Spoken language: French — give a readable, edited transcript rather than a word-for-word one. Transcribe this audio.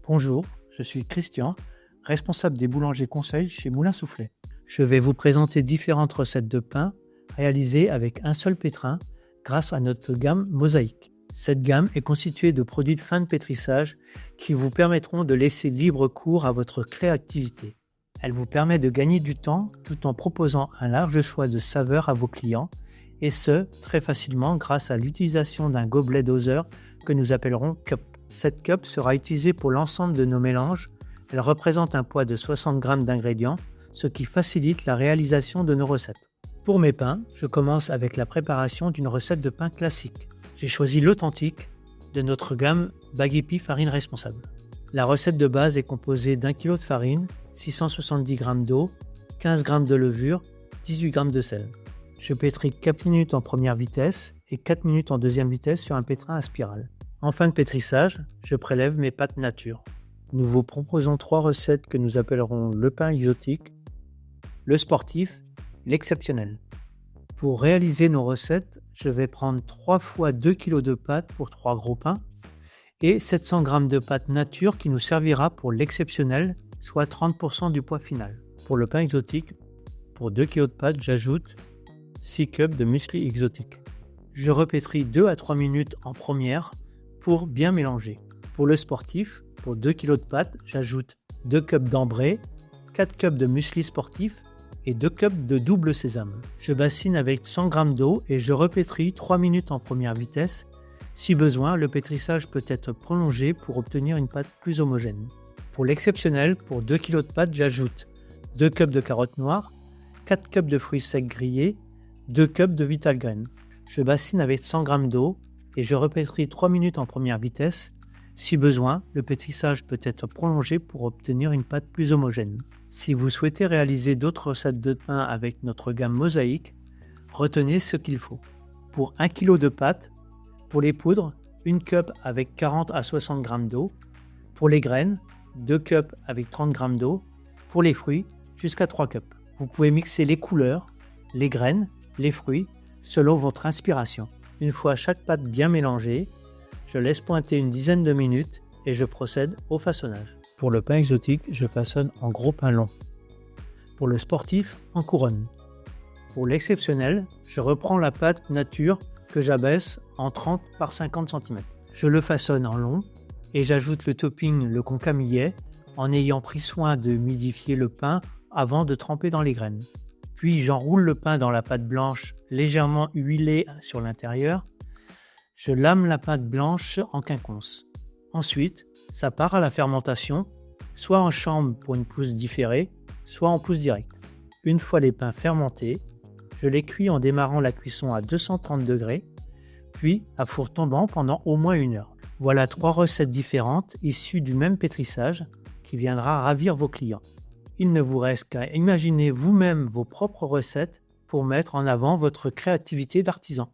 Bonjour, je suis Christian, responsable des boulangers conseils chez Moulin Soufflet. Je vais vous présenter différentes recettes de pain réalisées avec un seul pétrin grâce à notre gamme Mosaïque. Cette gamme est constituée de produits de fin de pétrissage qui vous permettront de laisser libre cours à votre créativité. Elle vous permet de gagner du temps tout en proposant un large choix de saveurs à vos clients et ce, très facilement grâce à l'utilisation d'un gobelet doseur que nous appellerons cup. Cette cup sera utilisée pour l'ensemble de nos mélanges. Elle représente un poids de 60 g d'ingrédients, ce qui facilite la réalisation de nos recettes. Pour mes pains, je commence avec la préparation d'une recette de pain classique. J'ai choisi l'authentique de notre gamme Baguepi Farine Responsable. La recette de base est composée d'1 kg de farine, 670 g d'eau, 15 g de levure, 18 g de sel. Je pétris 4 minutes en première vitesse et 4 minutes en deuxième vitesse sur un pétrin à spirale. En fin de pétrissage, je prélève mes pâtes nature. Nous vous proposons 3 recettes que nous appellerons le pain exotique, le sportif, l'exceptionnel. Pour réaliser nos recettes, je vais prendre 3 fois 2 kg de pâtes pour 3 gros pains et 700 g de pâte nature qui nous servira pour l'exceptionnel, soit 30% du poids final. Pour le pain exotique, pour 2 kg de pâtes, j'ajoute 6 cups de muesli exotique. Je repétris 2 à 3 minutes en première pour bien mélanger. Pour le sportif, pour 2 kg de pâtes, j'ajoute 2 cups d'ambré, 4 cups de muesli sportif et 2 cups de double sésame. Je bassine avec 100 g d'eau et je repétris 3 minutes en première vitesse. Si besoin, le pétrissage peut être prolongé pour obtenir une pâte plus homogène. Pour l'exceptionnel, pour 2 kg de pâtes, j'ajoute 2 cups de carottes noires, 4 cups de fruits secs grillés, 2 cups de vital graines. Je bassine avec 100 g d'eau et je repétris 3 minutes en première vitesse. Si besoin, le pétrissage peut être prolongé pour obtenir une pâte plus homogène. Si vous souhaitez réaliser d'autres recettes de pain avec notre gamme Mosaïque, retenez ce qu'il faut. Pour 1 kg de pâtes, pour les poudres, 1 cup avec 40 à 60 g d'eau. Pour les graines, 2 cups avec 30 g d'eau. Pour les fruits, jusqu'à 3 cups. Vous pouvez mixer les couleurs, les graines, les fruits, selon votre inspiration. Une fois chaque pâte bien mélangée, je laisse pointer une dizaine de minutes et je procède au façonnage. Pour le pain exotique, je façonne en gros pain long. Pour le sportif, en couronne. Pour l'exceptionnel, je reprends la pâte nature que j'abaisse en 30 par 50 cm. Je le façonne en long et j'ajoute le topping le conca-millet en ayant pris soin de humidifier le pain avant de tremper dans les graines. Puis j'enroule le pain dans la pâte blanche légèrement huilée sur l'intérieur. Je lame la pâte blanche en quinconce. Ensuite, ça part à la fermentation, soit en chambre pour une pousse différée, soit en pousse directe. Une fois les pains fermentés, je les cuis en démarrant la cuisson à 230 degrés, puis à four tombant pendant au moins 1 heure. Voilà 3 recettes différentes issues du même pétrissage qui viendra ravir vos clients. Il ne vous reste qu'à imaginer vous-même vos propres recettes pour mettre en avant votre créativité d'artisan.